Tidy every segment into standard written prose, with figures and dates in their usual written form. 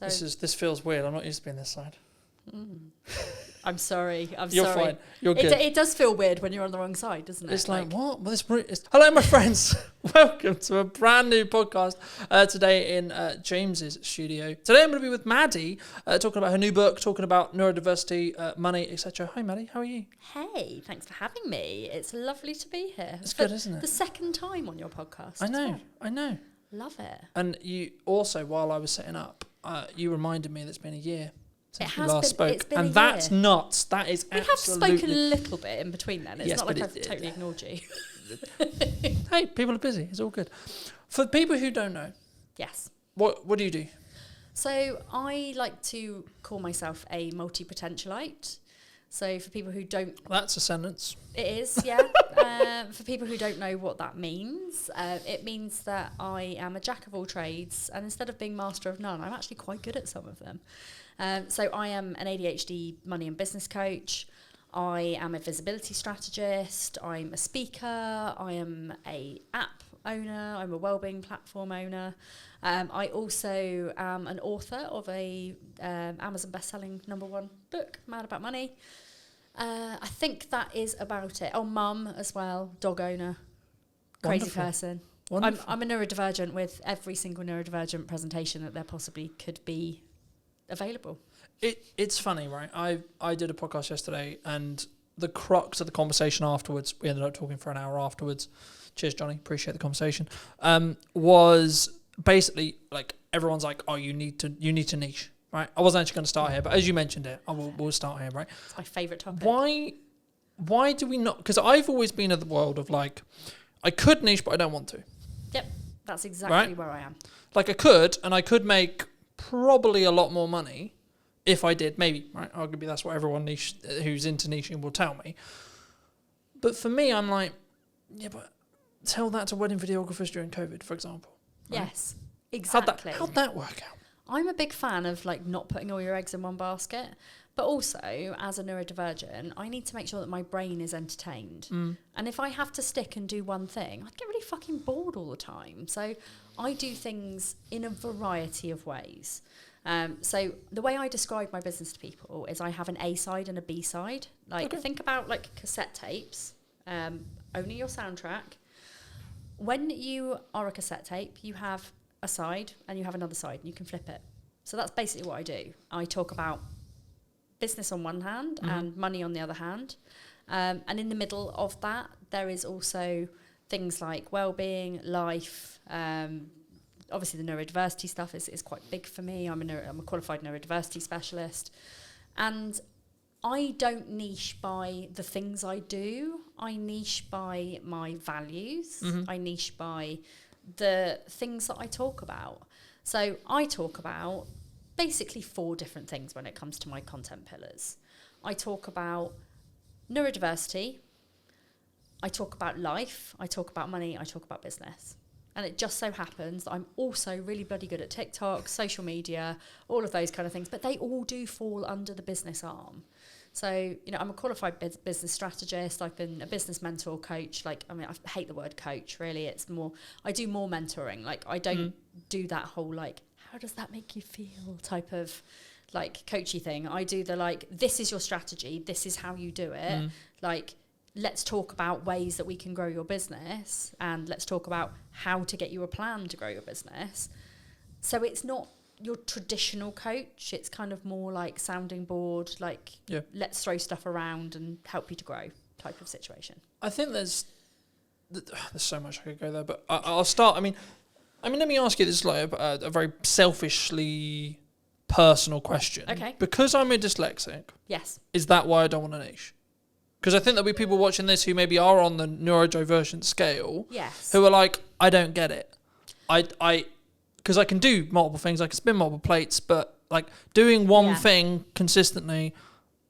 So This feels weird. I'm not used to being this side. I'm sorry. You're sorry. fine. You're good. It does feel weird when you're on the wrong side, doesn't it? It's like what? Well, hello, my friends. Welcome to a brand new podcast today in James's studio. Today I'm going to be with Maddy, talking about her new book, talking about neurodiversity, money, etc. Hi, Maddy. How are you? Hey, thanks for having me. It's lovely to be here. It's good, isn't it? The second time on your podcast. I know. Love it. And you also, while I was setting up, you reminded me that it's been a year since we last It's spoke. been And a that's year. nuts. That is We absolutely... have spoken a little bit in between then. It's Yes, not like but I've totally ignored you. Hey, people are busy. It's all good. For people who don't know, Yes. what do you do? So I like to call myself a multi-potentialite. So for people who don't... That's a sentence. It is, yeah. For people who don't know what that means, it means that I am a jack of all trades, and instead of being master of none, I'm actually quite good at some of them. So I am an ADHD money and business coach. I am a visibility strategist. I'm a speaker. I am a app owner. I'm a wellbeing platform owner. I also am an author of a Amazon best-selling #1 book, Mad About Money. I think that is about it. Oh, mum as well, dog owner, crazy Wonderful. person. Wonderful. I'm a neurodivergent with every single neurodivergent presentation that there possibly could be available. It's funny, right? I did a podcast yesterday, and the crux of the conversation afterwards, we ended up talking for an hour afterwards. Cheers, Johnny. Appreciate the conversation. Was basically like everyone's like, oh, you need to niche, right? I wasn't actually going to start here, but as you mentioned it, we'll start here, right? It's my favourite topic. Why do we not? Because I've always been in the world of like, I could niche, but I don't want to. Yep, that's exactly where I am. Like I could make probably a lot more money if I did, maybe, right? Arguably that's what everyone who's into niching will tell me. But for me, I'm like, yeah, but tell that to wedding videographers during COVID, for example. Right? Yes, exactly. How'd that work out? I'm a big fan of like not putting all your eggs in one basket, but also as a neurodivergent, I need to make sure that my brain is entertained. And if I have to stick and do one thing, I'd get really fucking bored all the time. So I do things in a variety of ways. So the way I describe my business to people is I have an A side and a B side. Like think about like cassette tapes, only your soundtrack. When you are a cassette tape, you have a side and you have another side and you can flip it. So that's basically what I do. I talk about business on one hand and money on the other hand. And in the middle of that, there is also things like well-being, life. Obviously, the neurodiversity stuff is quite big for me. I'm a qualified neurodiversity specialist. And I don't niche by the things I do. I niche by my values. I niche by the things that I talk about. So I talk about basically 4 different things when it comes to my content pillars. I talk about neurodiversity. I talk about life. I talk about money. I talk about business. And it just so happens that I'm also really bloody good at TikTok, social media, all of those kind of things. But they all do fall under the business arm. So, I'm a qualified business strategist. I've been a business mentor coach. I hate the word coach, really. It's more, I do more mentoring. Like, I don't do that whole, like, how does that make you feel type of, like, coachy thing. I do the, like, this is your strategy. This is how you do it. Like, let's talk about ways that we can grow your business, and let's talk about how to get you a plan to grow your business. So it's not your traditional coach. It's kind of more like sounding board, like let's throw stuff around and help you to grow type of situation. I think there's so much I could go there, but I'll start. I mean, let me ask you this like a very selfishly personal question. Okay. Because I'm a dyslexic. Yes. Is that why I don't want a niche? Because I think there'll be people watching this who maybe are on the neurodivergent scale. Yes. Who are like, I don't get it. Because I can do multiple things, I can spin multiple plates, but like doing one thing consistently,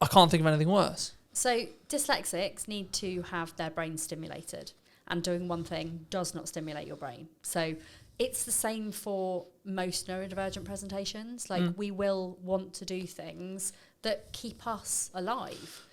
I can't think of anything worse. So dyslexics need to have their brain stimulated, and doing one thing does not stimulate your brain. So it's the same for most neurodivergent presentations. Like we will want to do things that keep us alive.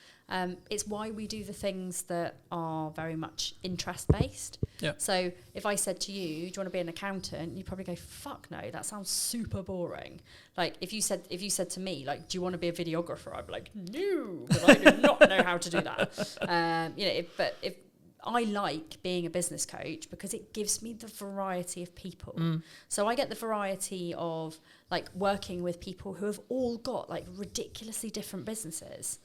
It's why we do the things that are very much interest-based. Yeah. So if I said to you, do you want to be an accountant? You'd probably go, fuck no, that sounds super boring. Like, if you said to me, like, do you want to be a videographer? I'd be like, no, because I do not know how to do that. But if I like being a business coach because it gives me the variety of people. So I get the variety of, like, working with people who have all got, like, ridiculously different businesses.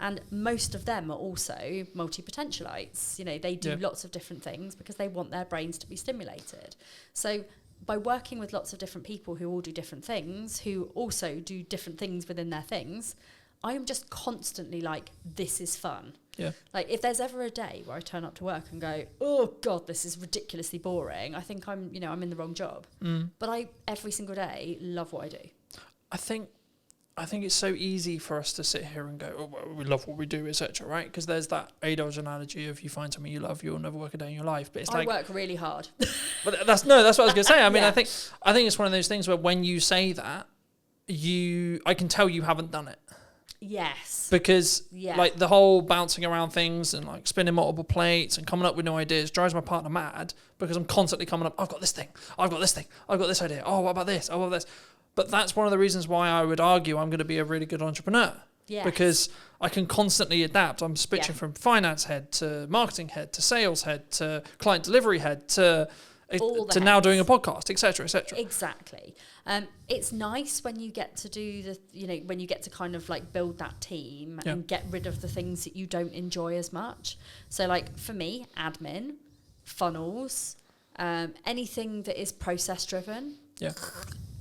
And most of them are also multi-potentialites. They do lots of different things because they want their brains to be stimulated. So by working with lots of different people who all do different things, who also do different things within their things, I am just constantly like, this is fun. Yeah. Like, if there's ever a day where I turn up to work and go, oh God, this is ridiculously boring, I think I'm in the wrong job. But I, every single day, love what I do. I think it's so easy for us to sit here and go, oh, well, we love what we do, etc. Right? Because there's that ADHD analogy of you find something you love, you'll never work a day in your life. But it's I work really hard. But that's what I was going to say. I mean, I think it's one of those things where when you say that, I can tell you haven't done it. Yes. Because like the whole bouncing around things and like spinning multiple plates and coming up with new ideas drives my partner mad because I'm constantly coming up, I've got this thing, I've got this thing, I've got this idea, oh, what about this, oh, what about this? But that's one of the reasons why I would argue I'm going to be a really good entrepreneur. Yes. Because I can constantly adapt. I'm switching from finance head to marketing head to sales head to client delivery head to now doing a podcast, etc., etc. Exactly. It's nice when you get to do when you get to kind of like build that team and get rid of the things that you don't enjoy as much. So like for me, admin, funnels, anything that is process driven. Yeah.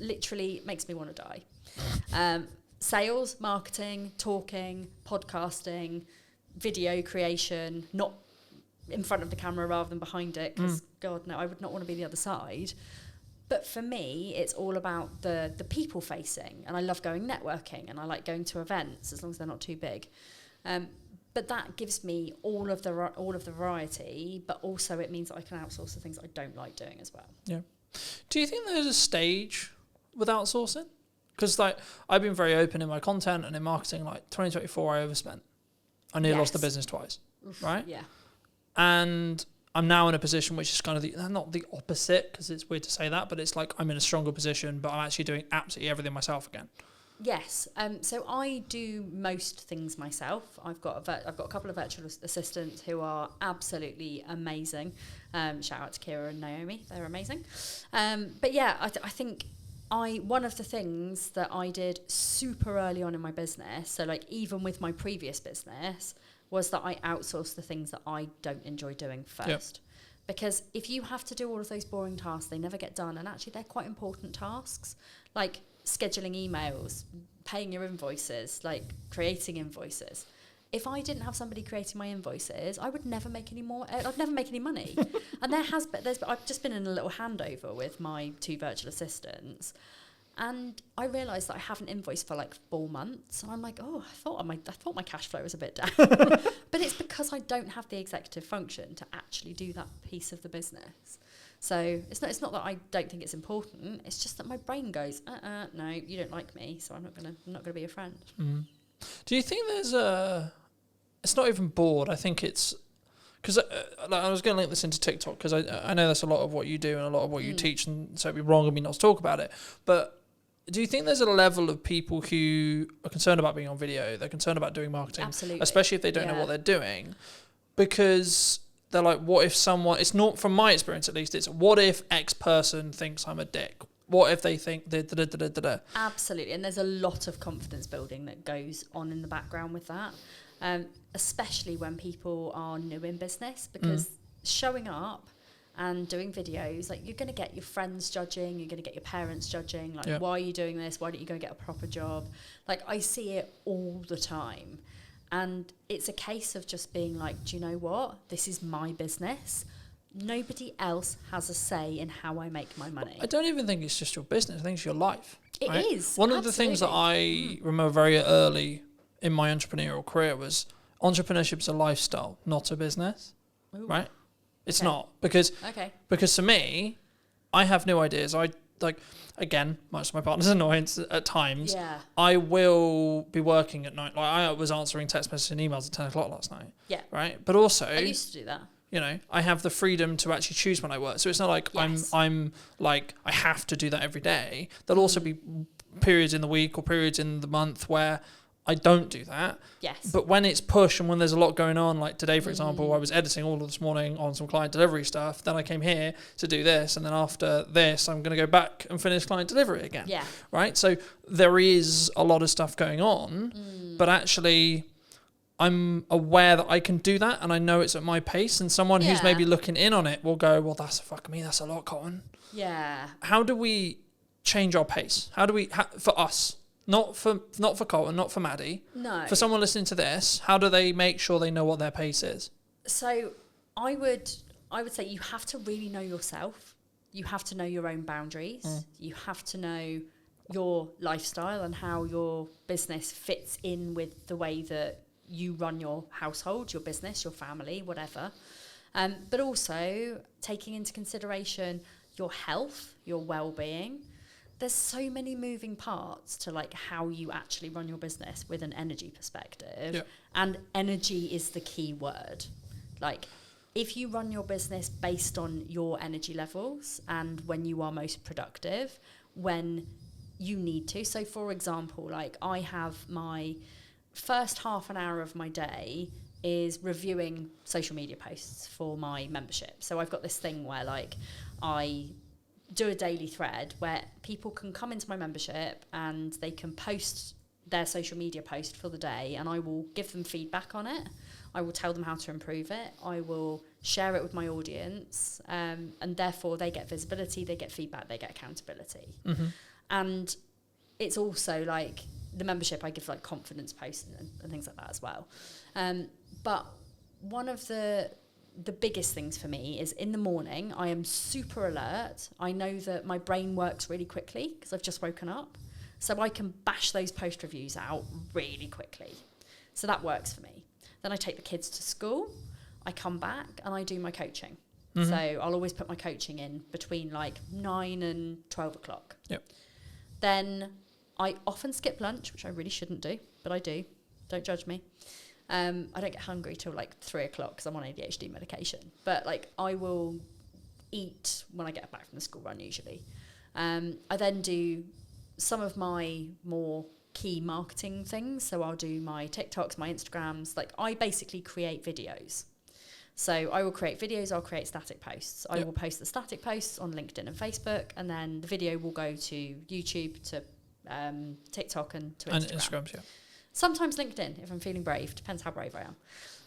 Literally makes me want to die. Sales, marketing, talking, podcasting, video creation, not in front of the camera rather than behind it, because God, no, I would not want to be the other side. But for me, it's all about the people facing, and I love going networking, and I like going to events as long as they're not too big. But that gives me all of the variety, but also it means that I can outsource the things I don't like doing as well. Yeah. Do you think there's a stage with outsourcing? Because like I've been very open in my content and in marketing. Like 2024, I overspent. I nearly lost the business twice. Oof, right? Yeah. And I'm now in a position which is kind of not the opposite, because it's weird to say that, but it's like I'm in a stronger position, but I'm actually doing absolutely everything myself again. Yes. So I do most things myself. I've got a couple of virtual assistants who are absolutely amazing. Shout out to Kira and Naomi; they're amazing. But yeah, I think one of the things that I did super early on in my business, so like even with my previous business, was that I outsourced the things that I don't enjoy doing first. Yep. Because if you have to do all of those boring tasks, they never get done, and actually they're quite important tasks, like scheduling emails, paying your invoices, like creating invoices. If I didn't have somebody creating my invoices, I would never make any more. I'd never make any money. And I've just been in a little handover with my 2 virtual assistants, and I realised that I haven't invoiced for like 4 months, and I'm like, oh, I thought my cash flow was a bit down. But it's because I don't have the executive function to actually do that piece of the business. So it's not that I don't think it's important. It's just that my brain goes, no, you don't like me, so I'm not gonna be a friend. Mm. Do you think there's it's not even bored. I think it's because I was going to link this into TikTok, because I know that's a lot of what you do and a lot of what you teach, and so it'd be wrong of me not to talk about it. But do you think there's a level of people who are concerned about being on video? They're concerned about doing marketing, absolutely, especially if they don't know what they're doing, because they're like, what if someone? It's not, from my experience at least. It's what if X person thinks I'm a dick? What if they think da-da-da-da-da-da? Absolutely, and there's a lot of confidence building that goes on in the background with that, especially when people are new in business, because showing up and doing videos, like, you're going to get your friends judging, you're going to get your parents judging, like, why are you doing this? Why don't you go get a proper job? Like, I see it all the time. And it's a case of just being like, do you know what? This is my business. Nobody else has a say in how I make my money. I don't even think it's just your business. I think it's your life. It is. One of the things that I remember very early in my entrepreneurial career was entrepreneurship is a lifestyle, not a business. Ooh. Right? It's not. Because for me, I have new ideas. like, again, much to my partner's annoyance at times, Yeah. I will be working at night. Like, I was answering text messages and emails at 10 o'clock last night. Yeah. Right? But also, I used to do that. you know, I have the freedom to actually choose when I work. So it's not like Yes. I'm like, I have to do that every day. There'll also be periods in the week or periods in the month where I don't do that. Yes. But when it's push and when there's a lot going on, like today, for example, I was editing all of this morning on some client delivery stuff. Then I came here to do this. And then after this, I'm going to go back and finish client delivery again. Yeah. Right? So there is a lot of stuff going on, but actually I'm aware that I can do that and I know it's at my pace, and someone who's maybe looking in on it will go, well, that's that's a lot, Colin. Yeah. How do we change our pace? How do we, for us, not for Colin, not for Maddy, No. for someone listening to this, how do they make sure they know what their pace is? So I would say you have to really know yourself. You have to know your own boundaries. You have to know your lifestyle and how your business fits in with the way that you run your household, your business, your family, whatever. But also taking into consideration your health, your well-being. There's so many moving parts to like how you actually run your business with an energy perspective. Yeah. And energy is the key word. Like, if you run your business based on your energy levels and when you are most productive, when you need to. So for example, like I have my first half an hour of my day is reviewing social media posts for my membership. So I've got this thing where like I do a daily thread where people can come into my membership and they can post their social media post for the day, and I will give them feedback on it. I will tell them how to improve it. I will share it with my audience, and therefore they get visibility, they get feedback, they get accountability. And it's also like the membership, I give like confidence posts and things like that as well. But one of the biggest things for me is in the morning, I am super alert. I know that my brain works really quickly because I've just woken up. So I can bash those post reviews out really quickly. So that works for me. Then I take the kids to school. I come back and I do my coaching. So I'll always put my coaching in between like 9 and 12 o'clock. Yep. Then I often skip lunch, which I really shouldn't do, but I do. Don't judge me. I don't get hungry till like 3 o'clock because I'm on ADHD medication. But like I will eat when I get back from the school run usually. I then do some of my more key marketing things. So I'll do my TikToks, my Instagrams. Like I basically create videos. So I will create videos, I'll create static posts. I will post the static posts on LinkedIn and Facebook, and then the video will go to YouTube, to TikTok and to Instagram. And Instagrams, yeah. Sometimes LinkedIn, if I'm feeling brave. Depends how brave I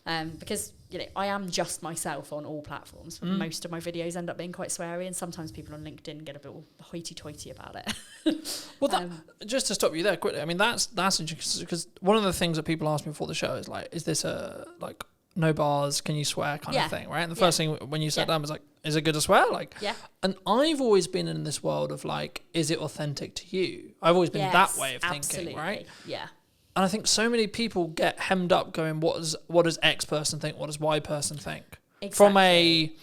am. Because, you know, I am just myself on all platforms. Most of my videos end up being quite sweary, and sometimes people on LinkedIn get a bit hoity-toity about it. Well, just to stop you there quickly, I mean, that's interesting, because one of the things that people ask me before the show is like, is this a, like, no bars, can you swear kind of thing, right? And the first thing when you sat down was like, is it good to swear? Like, and I've always been in this world of like, is it authentic to you? I've always been that way of thinking, right? Yeah. And I think so many people get hemmed up going, what does X person think? What does Y person think? Exactly. From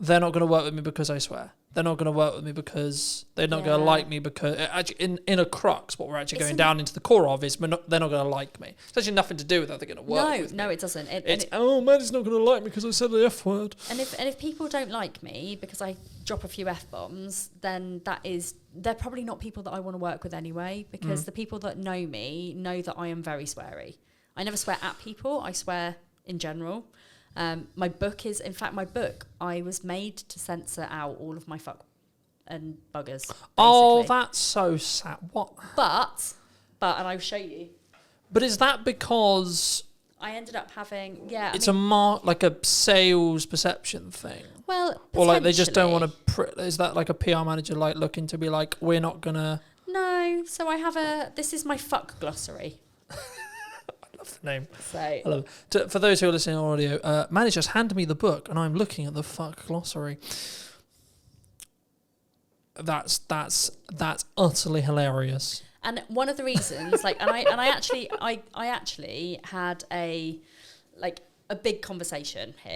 they're not going to work with me because I swear. They're not going to work with me because they're not going to like me because actually in a crux, what we're actually going down into the core of is they're not going to like me. It's actually nothing to do with that they're going to work with me. No, it doesn't. Maddie's not going to like me because I said the F word. And if people don't like me because I drop a few F-bombs, then they're probably not people that I want to work with anyway, because the people that know me know that I am very sweary. I never swear at people, I swear in general. My book, I was made to censor out all of my fuck and buggers. Basically. Oh, that's so sad. What? But, and I'll show you. But is that because I ended up having, like a sales perception thing? Well, or like they just don't want to. Is that like a PR manager like looking to be like, we're not gonna? No. So I have this is my fuck glossary. Love the name. So I love it. For those who are listening on audio, Maddy just handed me the book and I'm looking at the fuck glossary. That's utterly hilarious. And one of the reasons, like, I actually had a big conversation here.